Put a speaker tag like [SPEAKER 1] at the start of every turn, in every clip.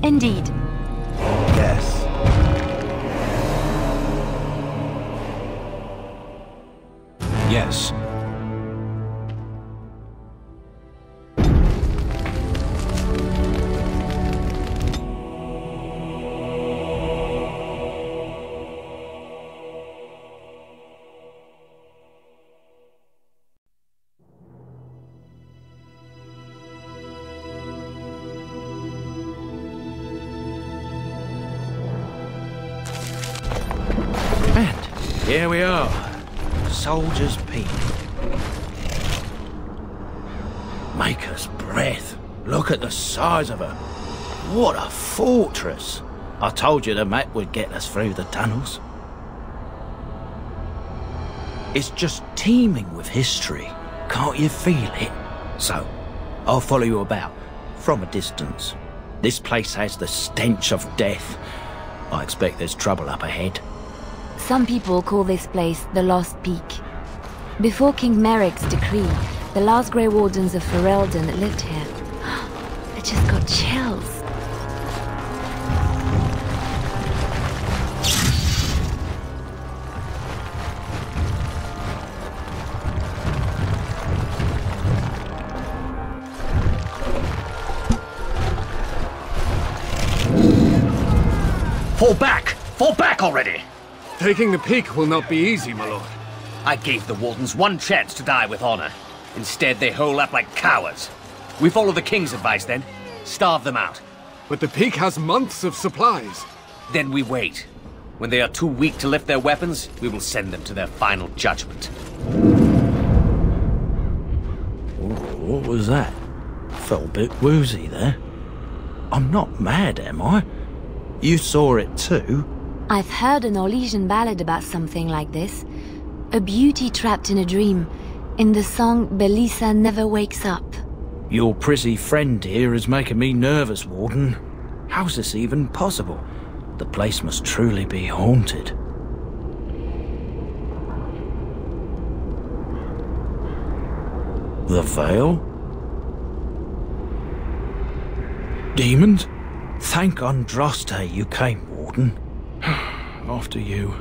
[SPEAKER 1] Indeed.
[SPEAKER 2] Yes.
[SPEAKER 3] Yes.
[SPEAKER 2] Here we are. Soldier's Peak. Maker's breath. Look at the size of her. What a fortress. I told you the map would get us through the tunnels. It's just teeming with history. Can't you feel it? So, I'll follow you about, from a distance. This place has the stench of death. I expect there's trouble up ahead.
[SPEAKER 1] Some people call this place the Lost Peak. Before King Merrick's decree, the last Grey Wardens of Ferelden lived here. I just got chills.
[SPEAKER 4] Fall back! Fall back already!
[SPEAKER 5] Taking the peak will not be easy, my lord.
[SPEAKER 4] I gave the Wardens one chance to die with honor. Instead, they hole up like cowards. We follow the King's advice then. Starve them out.
[SPEAKER 5] But the peak has months of supplies.
[SPEAKER 4] Then we wait. When they are too weak to lift their weapons, we will send them to their final judgment.
[SPEAKER 2] What was that? Felt a bit woozy there. I'm not mad, am I? You saw it too?
[SPEAKER 1] I've heard an Orlesian ballad about something like this. A beauty trapped in a dream. In the song, Belisa never wakes up.
[SPEAKER 2] Your prissy friend here is making me nervous, Warden. How's this even possible? The place must truly be haunted. The Veil? Demons? Thank Andraste you came, Warden. After you.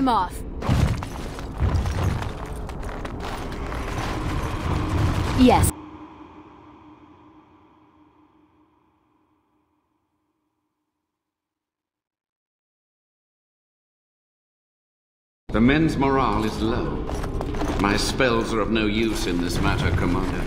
[SPEAKER 1] I'm off. Yes.
[SPEAKER 6] The men's morale is low. My spells are of no use in this matter, Commander.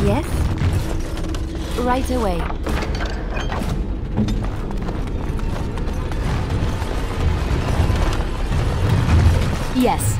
[SPEAKER 1] Yes? Right away. Yes.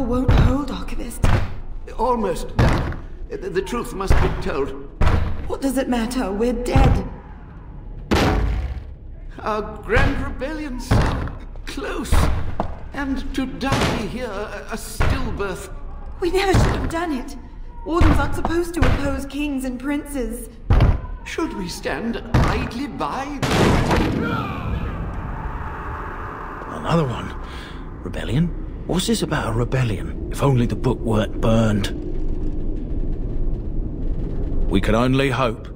[SPEAKER 7] Won't hold, Archivist.
[SPEAKER 6] Almost. The truth must be told.
[SPEAKER 7] What does it matter? We're dead.
[SPEAKER 6] Our grand rebellion's so close. And to die here, a stillbirth.
[SPEAKER 7] We never should have done it. Wardens aren't supposed to oppose kings and princes.
[SPEAKER 6] Should we stand idly by?
[SPEAKER 2] Another one. Rebellion? What's this about a rebellion? If only the book weren't burned. We can only hope.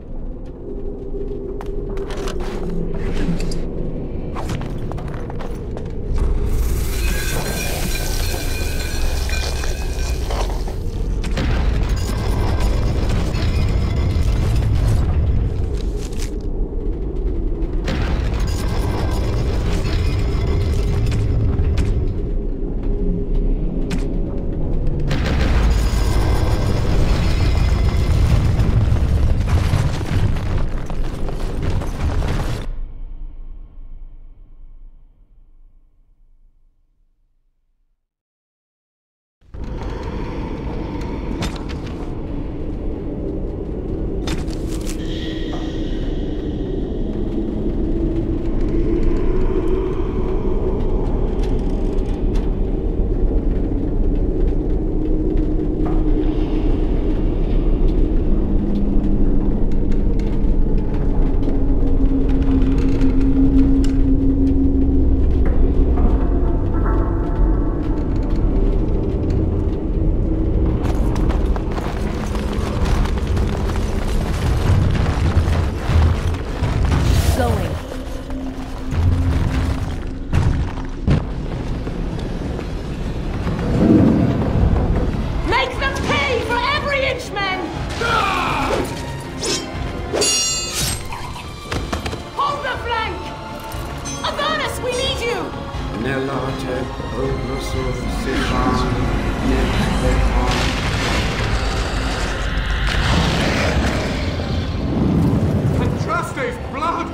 [SPEAKER 5] Andraste's blood?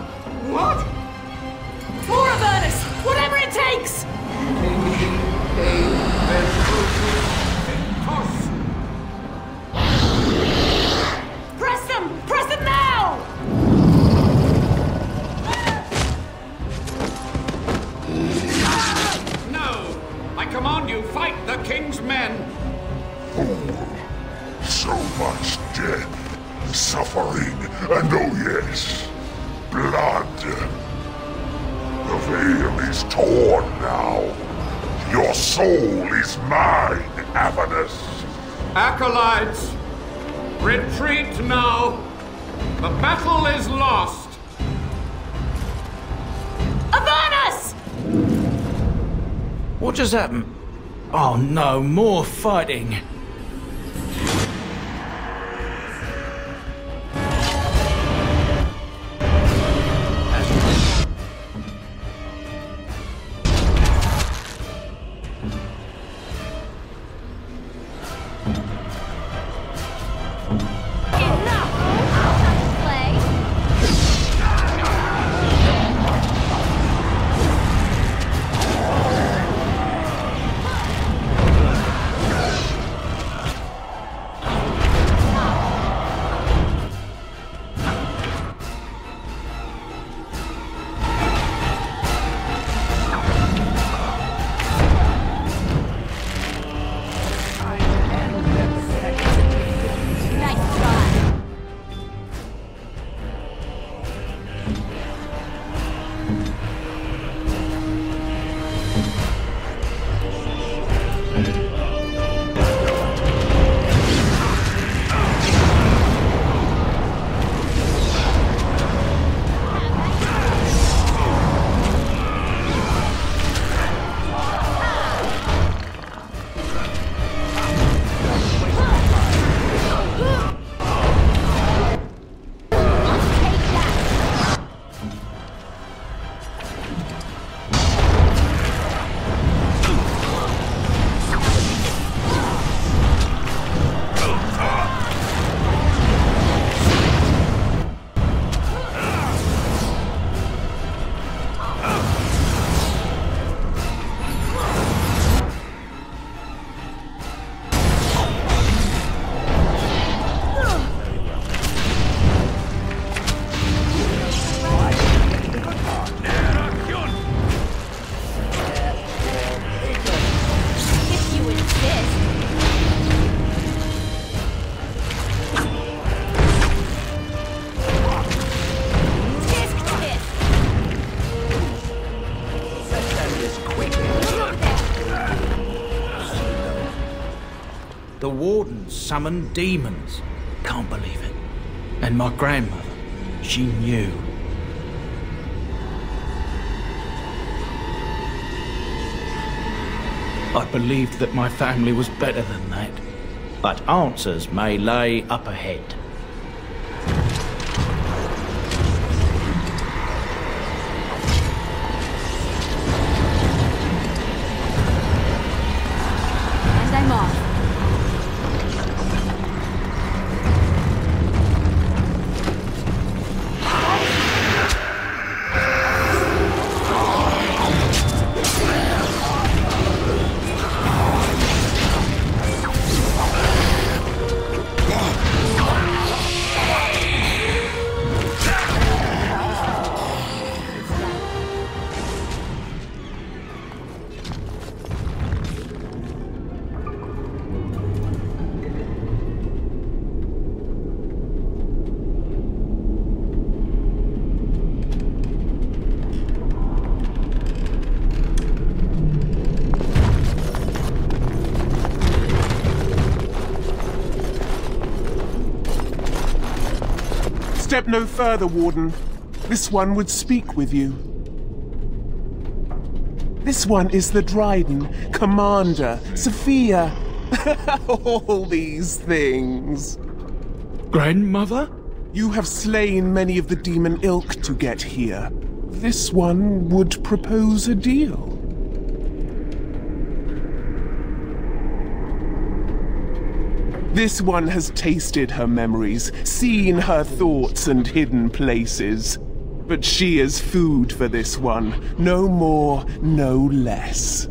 [SPEAKER 5] What?
[SPEAKER 7] More Avernus! Whatever it takes! Press them! Press them now!
[SPEAKER 6] No! I command you, fight the king's men!
[SPEAKER 8] So much death, suffering, and oh yes, blood. The veil is torn now. Your soul is mine, Avernus.
[SPEAKER 6] Acolytes, retreat now! The battle is lost!
[SPEAKER 7] Avernus!
[SPEAKER 2] What just happened? Oh no, more fighting. The wardens summoned demons. Can't believe it. And my grandmother, she knew. I believed that my family was better than that. But answers may lay up ahead.
[SPEAKER 1] And I'm off.
[SPEAKER 9] Step no further, Warden. This one would speak with you. This one is the Dryden, Commander, Sophia. All these things.
[SPEAKER 2] Grandmother?
[SPEAKER 9] You have slain many of the demon ilk to get here. This one would propose a deal. This one has tasted her memories, seen her thoughts and hidden places. But she is food for this one, no more, no less.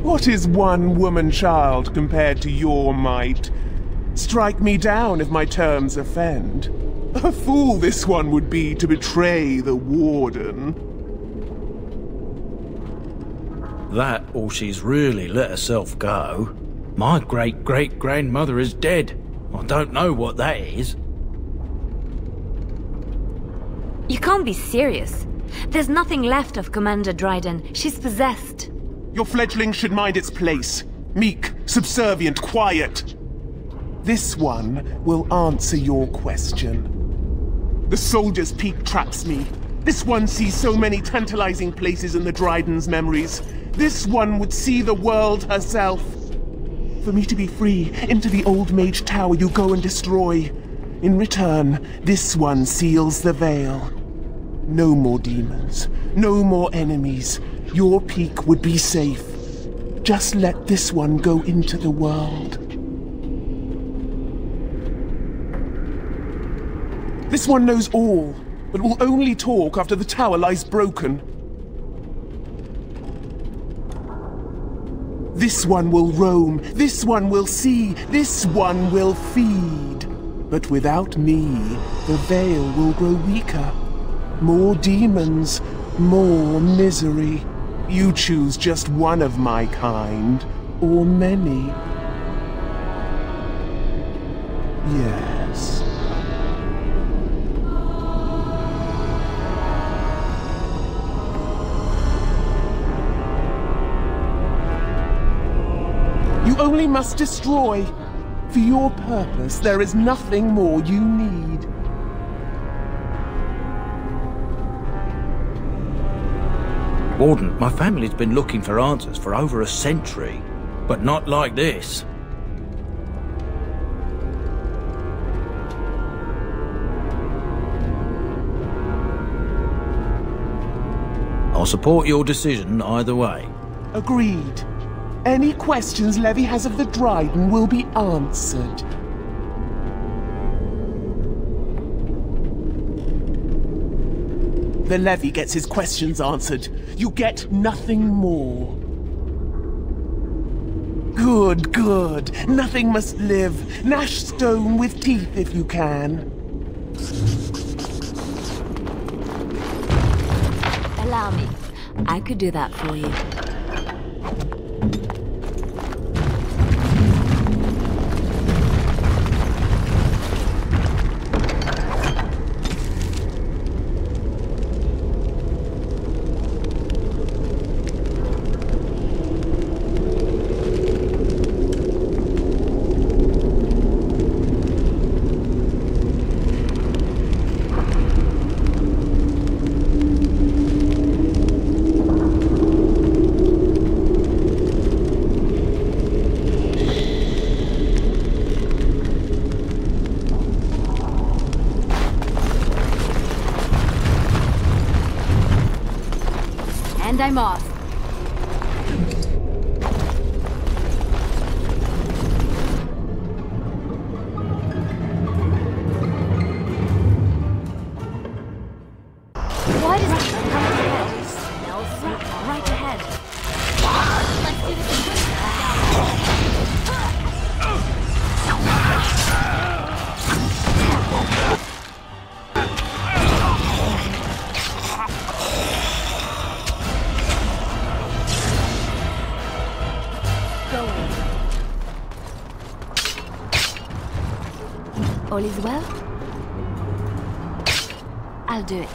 [SPEAKER 9] What is one woman-child compared to your might? Strike me down if my terms offend. A fool this one would be to betray the Warden.
[SPEAKER 2] That, or she's really let herself go. My great-great-grandmother is dead. I don't know what that is.
[SPEAKER 1] You can't be serious. There's nothing left of Commander Dryden. She's possessed.
[SPEAKER 9] Your fledgling should mind its place. Meek, subservient, quiet. This one will answer your question. The Soldier's Peak traps me. This one sees so many tantalizing places in the Dryden's memories. This one would see the world herself. For me to be free, into the Old Mage Tower you go and destroy. In return, this one seals the veil. No more demons, no more enemies. Your peak would be safe. Just let this one go into the world. This one knows all, but will only talk after the tower lies broken. This one will roam, this one will see, this one will feed. But without me, the veil will grow weaker. More demons, more misery. You choose just one of my kind, or many. Yes. You only must destroy. For your purpose, there is nothing more you need.
[SPEAKER 2] Warden, my family's been looking for answers for over a century, but not like this. I'll support your decision either way.
[SPEAKER 9] Agreed. Any questions Levy has of the Dryden will be answered. The Levy gets his questions answered. You get nothing more. Good, good. Nothing must live. Gnash stone with teeth if you can.
[SPEAKER 1] Allow me. I could do that for you. And I'm off. Why does it come ahead? No, right ahead. Let's do this. All is well? I'll do it.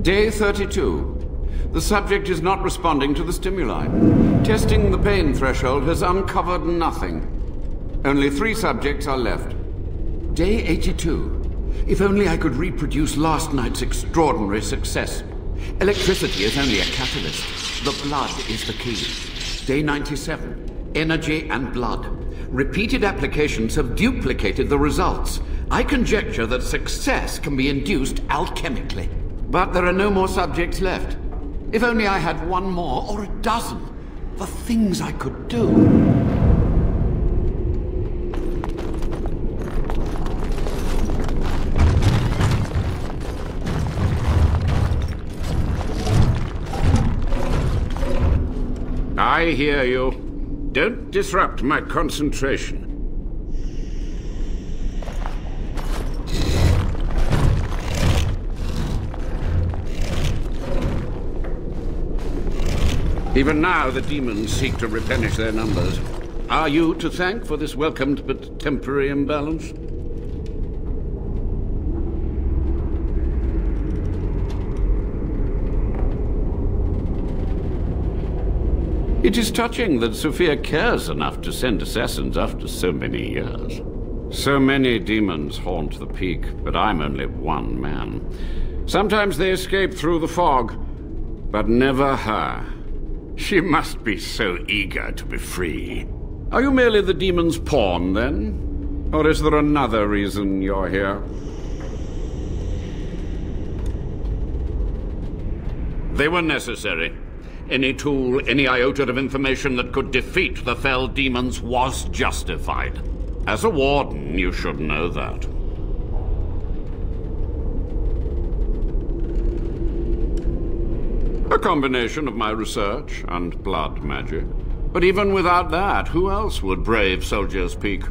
[SPEAKER 6] Day 32. The subject is not responding to the stimuli. Testing the pain threshold has uncovered nothing. Only 3 subjects are left. Day 82. If only I could reproduce last night's extraordinary success. Electricity is only a catalyst. The blood is the key. Day 97. Energy and blood. Repeated applications have duplicated the results. I conjecture that success can be induced alchemically. But there are no more subjects left. If only I had 1 more, or a dozen. The things I could do. I hear you. Don't disrupt my concentration. Even now, the demons seek to replenish their numbers. Are you to thank for this welcomed but temporary imbalance? It is touching that Sophia cares enough to send assassins after so many years. So many demons haunt the peak, but I'm only one man. Sometimes they escape through the fog, but never her. She must be so eager to be free. Are you merely the demon's pawn, then? Or is there another reason you're here? They were necessary. Any tool, any iota of information that could defeat the fell demons was justified. As a warden, you should know that. A combination of my research and blood magic. But even without that, who else would brave Soldier's Peak?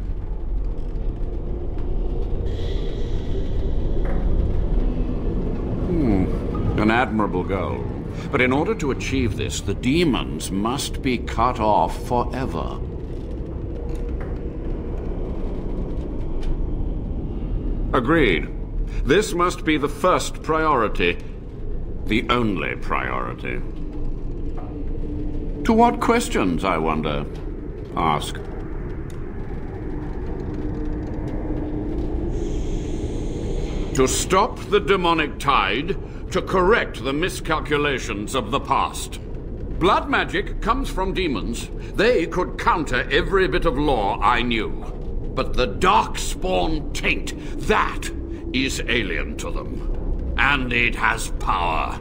[SPEAKER 6] An admirable goal. But in order to achieve this, the demons must be cut off forever. Agreed. This must be the first priority. The only priority. To what questions, I wonder? Ask. To stop the demonic tide, to correct the miscalculations of the past. Blood magic comes from demons. They could counter every bit of law I knew. But the Darkspawn taint, that is alien to them. And it has power.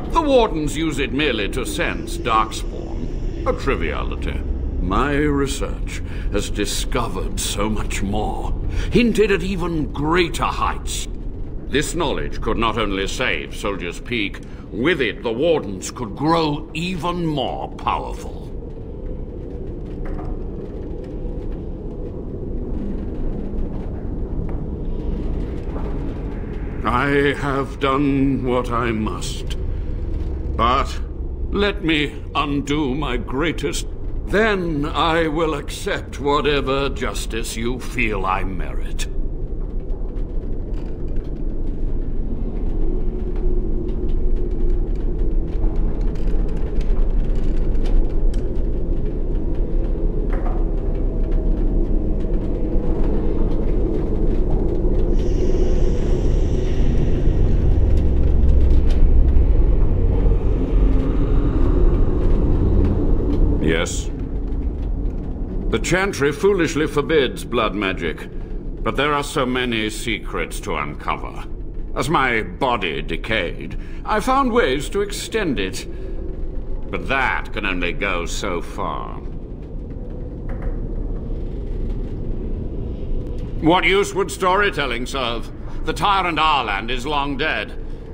[SPEAKER 6] The Wardens use it merely to sense Darkspawn. A triviality. My research has discovered so much more, hinted at even greater heights. This knowledge could not only save Soldier's Peak, with it the Wardens could grow even more powerful. I have done what I must. But let me undo my greatest. Then I will accept whatever justice you feel I merit. Yes. The Chantry foolishly forbids blood magic, but there are so many secrets to uncover. As my body decayed, I found ways to extend it, but that can only go so far. What use would storytelling serve? The tyrant Arland is long dead,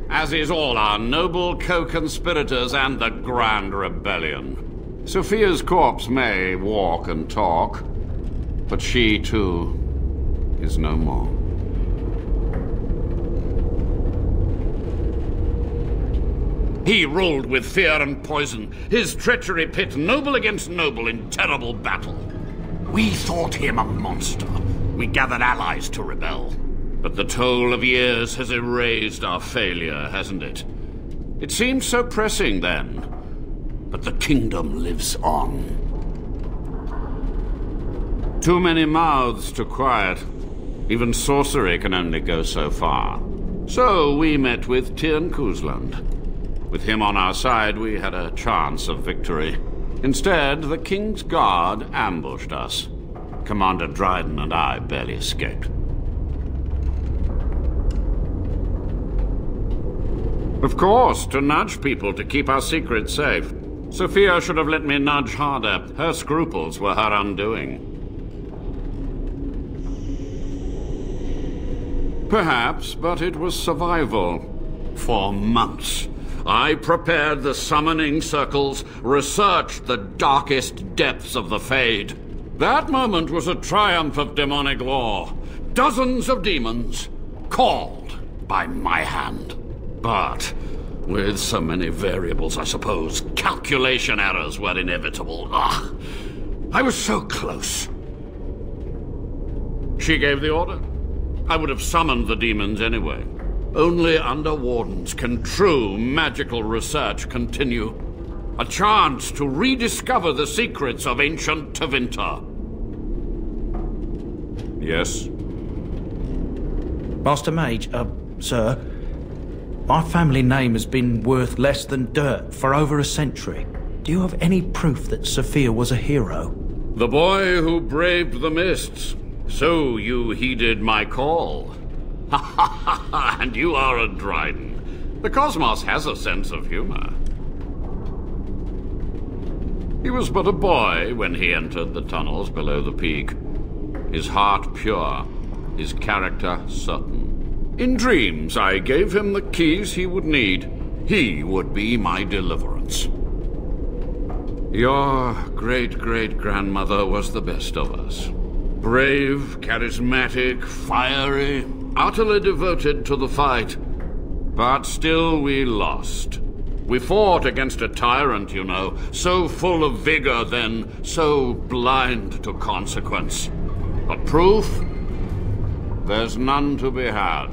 [SPEAKER 6] as is all our noble co-conspirators and the Grand Rebellion. Sophia's corpse may walk and talk, but she, too, is no more. He ruled with fear and poison, his treachery pit noble against noble in terrible battle. We thought him a monster. We gathered allies to rebel. But the toll of years has erased our failure, hasn't it? It seemed so pressing then, but the kingdom lives on. Too many mouths to quiet. Even sorcery can only go so far. So we met with Tirn Kuzland. With him on our side, we had a chance of victory. Instead, the King's Guard ambushed us. Commander Dryden and I barely escaped. Of course, to nudge people to keep our secrets safe. Sophia should have let me nudge harder. Her scruples were her undoing. Perhaps, but it was survival. For months, I prepared the summoning circles, researched the darkest depths of the Fade. That moment was a triumph of demonic law. Dozens of demons, called by my hand. But with so many variables, I suppose, calculation errors were inevitable. Ugh. I was so close. She gave the order. I would have summoned the demons anyway. Only under Wardens can true magical research continue. A chance to rediscover the secrets of ancient Tevinter. Yes?
[SPEAKER 2] Master Mage, sir, my family name has been worth less than dirt for over a century. Do you have any proof that Sophia was a hero?
[SPEAKER 6] The boy who braved the mists. So you heeded my call. Ha ha ha ha, and you are a Dryden. The cosmos has a sense of humor. He was but a boy when he entered the tunnels below the peak. His heart pure, his character certain. In dreams, I gave him the keys he would need. He would be my deliverance. Your great-great-grandmother was the best of us. Brave, charismatic, fiery, utterly devoted to the fight. But still we lost. We fought against a tyrant, you know, so full of vigor then, so blind to consequence. But proof? There's none to be had.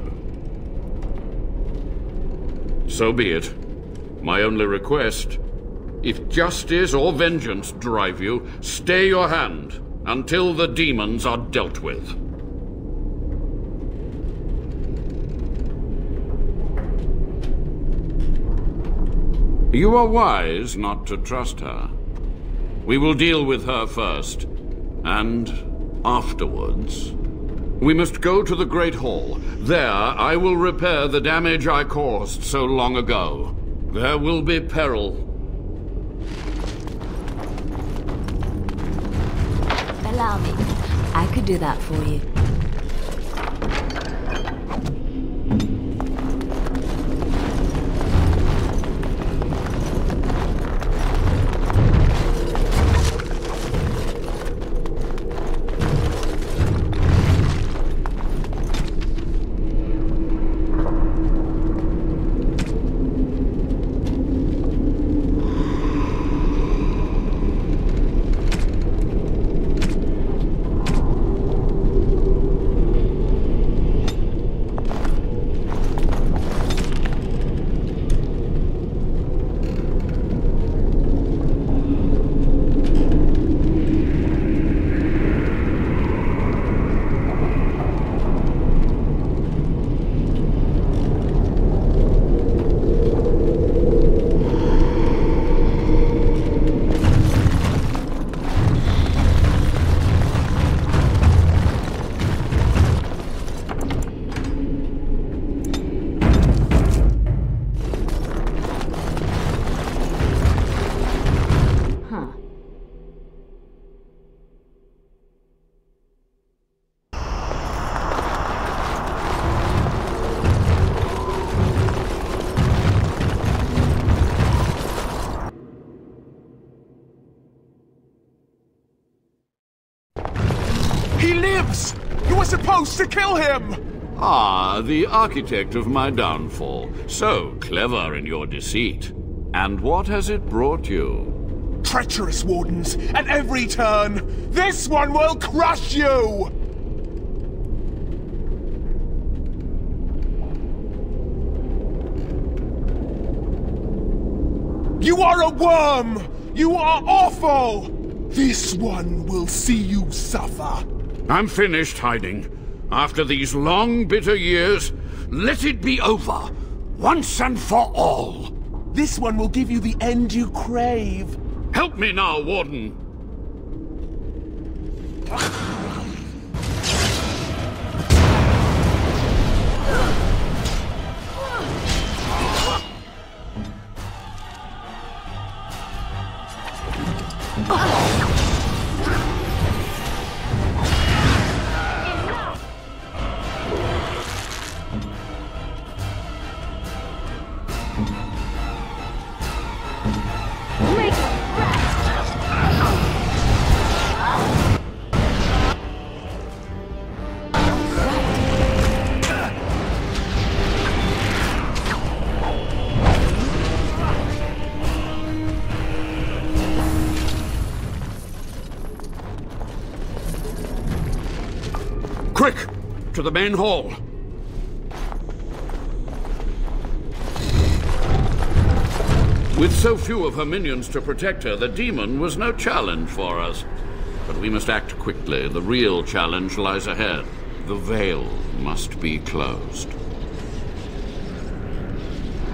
[SPEAKER 6] So be it. My only request, if justice or vengeance drive you, stay your hand until the demons are dealt with. You are wise not to trust her. We will deal with her first, and afterwards, we must go to the Great Hall. There, I will repair the damage I caused so long ago. There will be peril.
[SPEAKER 1] Allow me. I could do that for you.
[SPEAKER 9] You were supposed to kill him!
[SPEAKER 6] Ah, the architect of my downfall. So clever in your deceit. And what has it brought you?
[SPEAKER 9] Treacherous Wardens, at every turn! This one will crush you! You are a worm! You are awful! This one will see you suffer.
[SPEAKER 6] I'm finished hiding. After these long, bitter years, let it be over. Once and for all.
[SPEAKER 9] This one will give you the end you crave.
[SPEAKER 6] Help me now, Warden. Quick! To the main hall. With so few of her minions to protect her, the demon was no challenge for us. But we must act quickly. The real challenge lies ahead. The veil must be closed.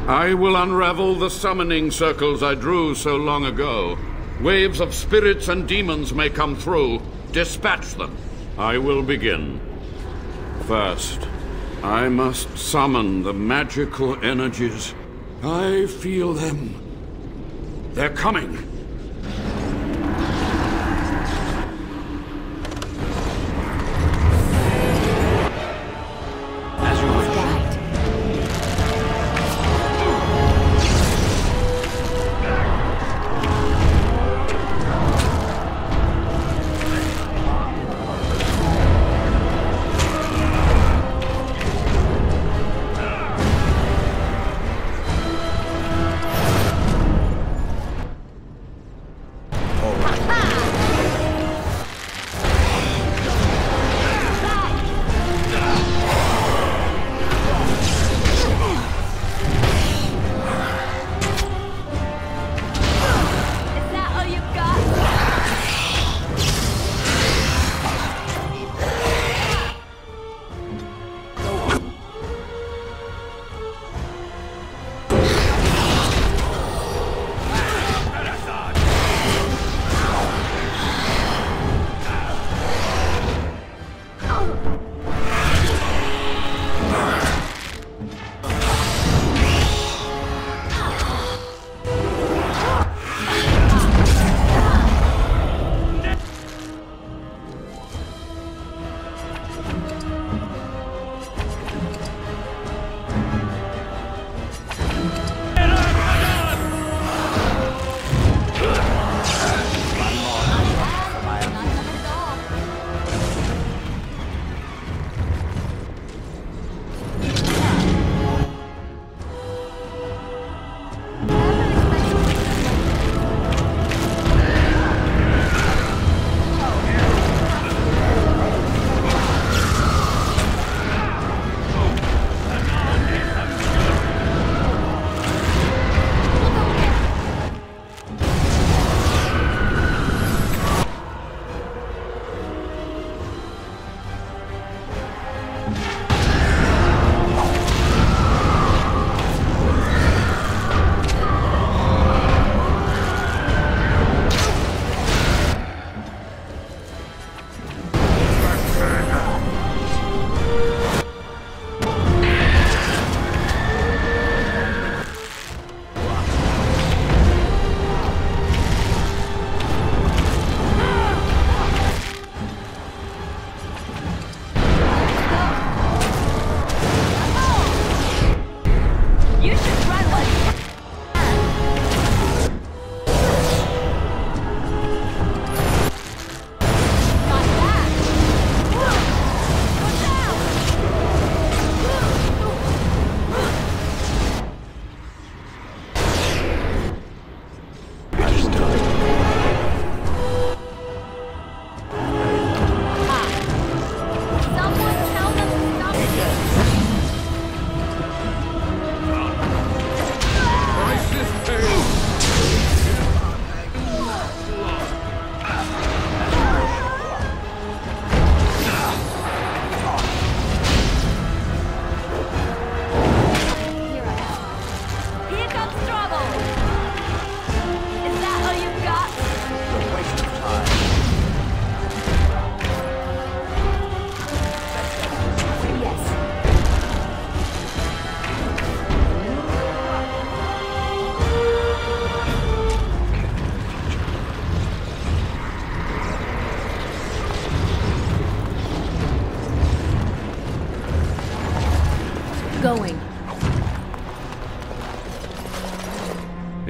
[SPEAKER 6] I will unravel the summoning circles I drew so long ago. Waves of spirits and demons may come through. Dispatch them. I will begin. First, I must summon the magical energies. I feel them. They're coming.
[SPEAKER 1] As you must guide.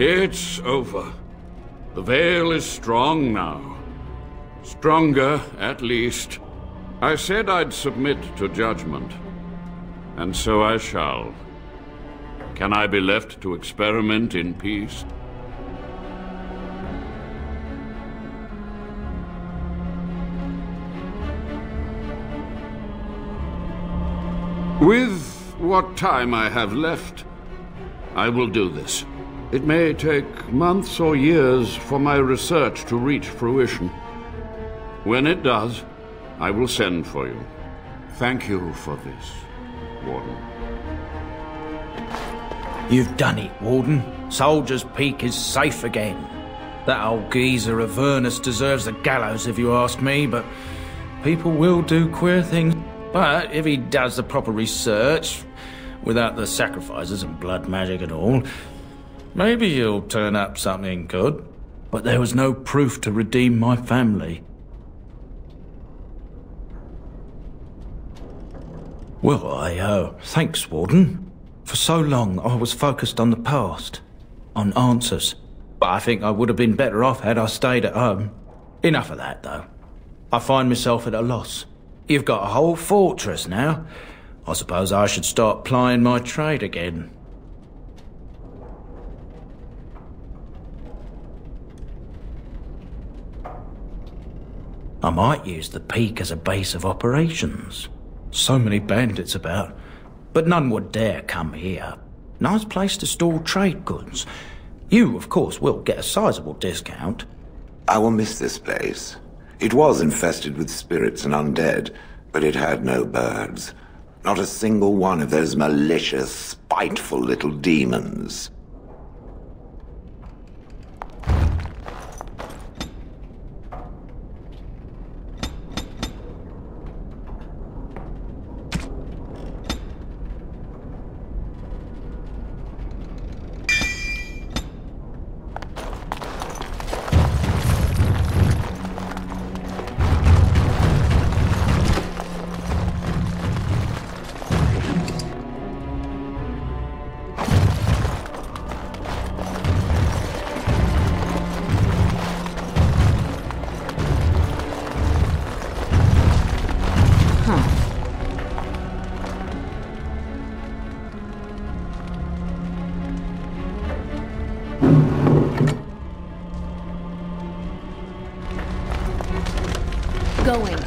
[SPEAKER 6] It's over. The veil is strong now. Stronger, at least. I said I'd submit to judgment. And so I shall. Can I be left to experiment in peace? With what time I have left, I will do this. It may take months or years for my research to reach fruition. When it does, I will send for you. Thank you for this, Warden.
[SPEAKER 2] You've done it, Warden. Soldier's Peak is safe again. That old geezer of Avernus deserves the gallows if you ask me, but people will do queer things. But if he does the proper research, without the sacrifices and blood magic and all, maybe he'll turn up something good. But there was no proof to redeem my family. Well, thanks, Warden. For so long, I was focused on the past, on answers. But I think I would have been better off had I stayed at home. Enough of that, though. I find myself at a loss. You've got a whole fortress now. I suppose I should start plying my trade again. I might use the peak as a base of operations. So many bandits about, but none would dare come here. Nice place to store trade goods. You, of course, will get a sizable discount.
[SPEAKER 10] I will miss this place. It was infested with spirits and undead, but it had no birds. Not a single one of those malicious, spiteful little demons.
[SPEAKER 1] Going.